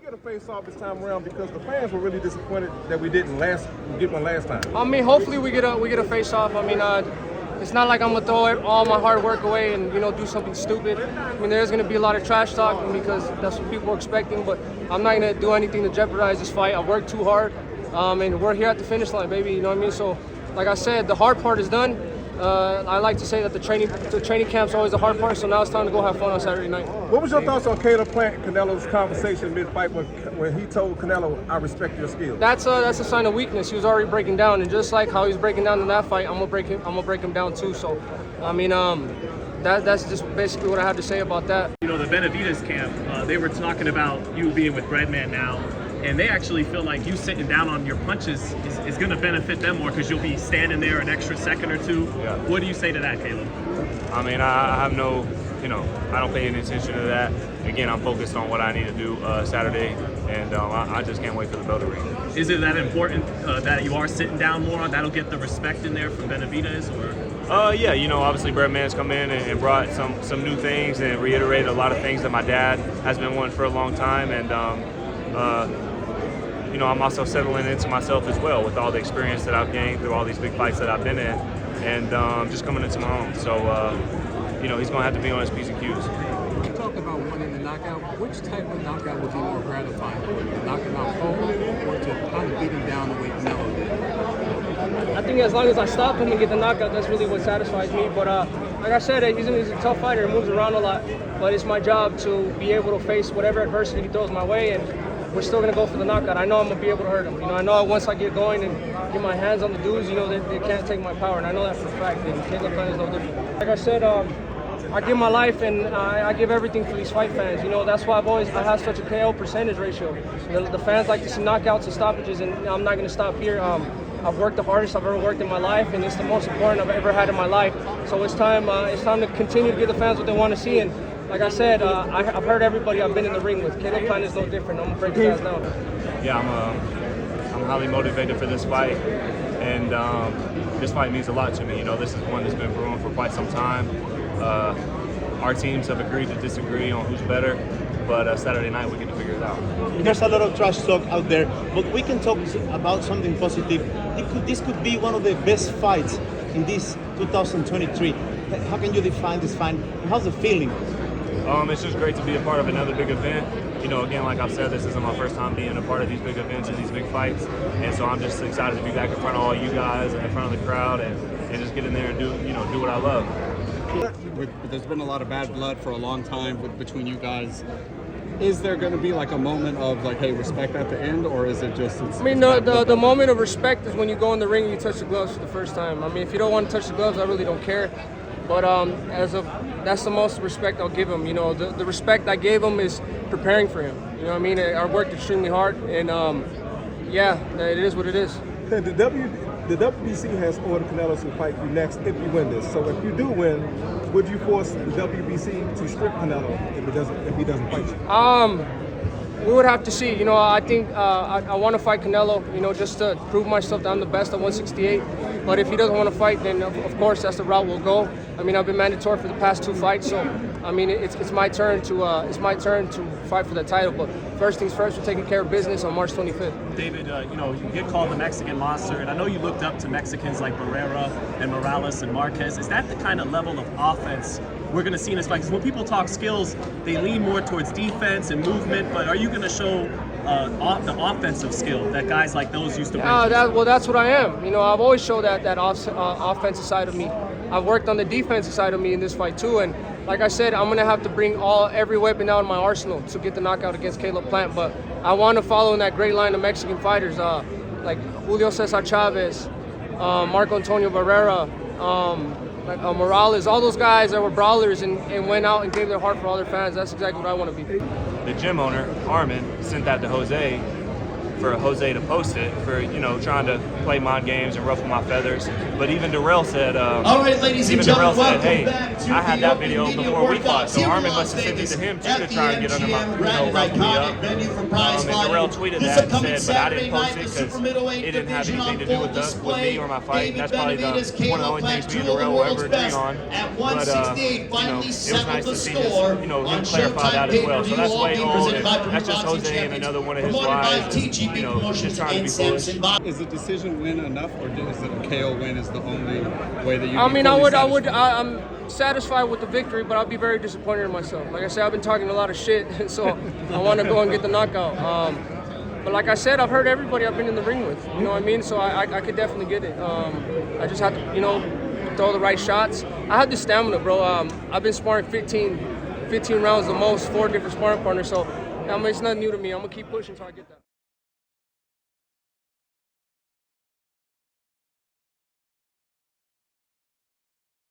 you get a face-off this time around? Because the fans were really disappointed that we didn't get one last time. I mean, hopefully we get a face-off. I mean, it's not like I'm gonna throw all my hard work away and do something stupid. I mean, there's gonna be a lot of trash talk because that's what people are expecting. But I'm not gonna do anything to jeopardize this fight. I worked too hard, and we're here at the finish line, baby. You know what I mean? So, like I said, the hard part is done. I like to say that the training camp's always the hard part. So now it's time to go have fun on Saturday night. What was your thoughts on Caleb Plant and Canelo's conversation mid-fight when he told Canelo, "I respect your skills"? That's a sign of weakness. He was already breaking down, and just like how he was breaking down in that fight, I'm gonna break him down too. So, I mean, that's just basically what I have to say about that. You know, the Benavidez camp, they were talking about you being with Breadman now, and they actually feel like you sitting down on your punches is going to benefit them more because you'll be standing there an extra second or two. Yeah. What do you say to that, Caleb? I mean, I have no, I don't pay any attention to that. Again, I'm focused on what I need to do Saturday, and I just can't wait for the bell to ring. Is it that important that you are sitting down more? That'll get the respect in there from Benavidez, or? Yeah, obviously Breadman's come in and brought some new things and reiterated a lot of things that my dad has been wanting for a long time, and I'm also settling into myself as well with all the experience that I've gained through all these big fights that I've been in, and just coming into my own. So, he's going to have to be on his P's and Q's. You talked about winning the knockout. Which type of knockout would be more gratifying? To knock him out cold or to kind of beat him down the way Canelo did? I think as long as I stop him and get the knockout, that's really what satisfies me. But like I said, he's a tough fighter. He moves around a lot. But it's my job to be able to face whatever adversity he throws my way, and we're still going to go for the knockout. I know I'm going to be able to hurt him. I know once I get going and get my hands on the dudes, they can't take my power. And I know that for a fact. And Caleb Plant is no different. Like I said, I give my life and I give everything for these fight fans. That's why I have such a KO percentage ratio. The fans like to see knockouts and stoppages, and I'm not going to stop here. I've worked the hardest I've ever worked in my life, and it's the most important I've ever had in my life. So it's time to continue to give the fans what they want to see. And like I said, I've heard everybody I've been in the ring with. Caleb Plant is no different. I'm going to break his ass down. Yeah, I'm highly motivated for this fight, and this fight means a lot to me. This is one that's been brewing for quite some time. Our teams have agreed to disagree on who's better, but Saturday night we get to figure it out. There's a lot of trash talk out there, but we can talk about something positive. This could be one of the best fights in this 2023. How can you define this fight? How's the feeling? It's just great to be a part of another big event. Again, like I've said, this isn't my first time being a part of these big events and these big fights, and so I'm just excited to be back in front of all you guys and in front of the crowd, and just get in there and do what I love. There's been a lot of bad blood for a long time between you guys. Is there going to be like a moment of like, hey, respect at the end, or is it just? The moment of respect is when you go in the ring and you touch the gloves for the first time. I mean, if you don't want to touch the gloves, I really don't care. But that's the most respect I'll give him. The respect I gave him is preparing for him. I mean? I worked extremely hard, and it is what it is. The WBC has ordered Canelo to fight you next if you win this. So if you do win, would you force the WBC to strip Canelo if he doesn't fight you? We would have to see. I think I want to fight Canelo, just to prove myself that I'm the best at 168. But if he doesn't want to fight, then of course that's the route we'll go. I mean, I've been mandatory for the past 2 fights, so I mean it's my turn to fight for the title. But first things first, we're taking care of business on March 25th. David, you get called the Mexican monster, and I know you looked up to Mexicans like Barrera and Morales and Marquez. Is that the kind of level of offense we're going to see in this fight? Because when people talk skills, they lean more towards defense and movement, but are you going to show the offensive skill that guys like those used to bring? That's what I am. I've always showed that offensive side of me. I've worked on the defensive side of me in this fight too, and like I said, I'm gonna have to bring every weapon out in my arsenal to get the knockout against Caleb Plant. But I want to follow in that great line of Mexican fighters like Julio Cesar Chavez, Marco Antonio Barrera, Morales, all those guys that were brawlers and went out and gave their heart for all their fans. That's exactly what I want to be. The gym owner, Armin, sent that to Jose for Jose to post it for, you know, trying to play mind games and ruffle my feathers. But even Darrell said, all right, ladies and gentlemen, welcome hey, back to I had the that opening video media before we workouts fought, so here in Armin Las must have sent it Vegas to him too at to the try and get under my, MGM you Grand know, ruffle me Garden up. venue for prize And Darrell fighting. tweeted This that and upcoming said, but I Saturday didn't post night, it the super because middleweight it didn't have division anything to on do full with us, with display. me or my fight. And that's probably Benavidez, one of the only things me and Darrell will ever agree on. At But, 168, you know, finally it was settled nice the to see score his, you know, him on clarify Showtime that as well. So pay-per-view, that's all way being on, presented by and that's just Boxing Jose and Champions, another one of his promoted by wives, and, TGP you know, Promotions just trying to and be foolish. Samson Boxing. Is the decision win enough, or is it a KO win is the only way that you? I mean, I'm satisfied with the victory, but I'll be very disappointed in myself. Like I said, I've been talking a lot of shit, so I want to go and get the knockout. But like I said, I've heard everybody I've been in the ring with. You know what I mean? So I could definitely get it. I just have to, you know, throw the right shots. I have the stamina, bro. I've been sparring 15 rounds the most, 4 different sparring partners. So I mean, it's nothing new to me. I'm gonna keep pushing until I get that.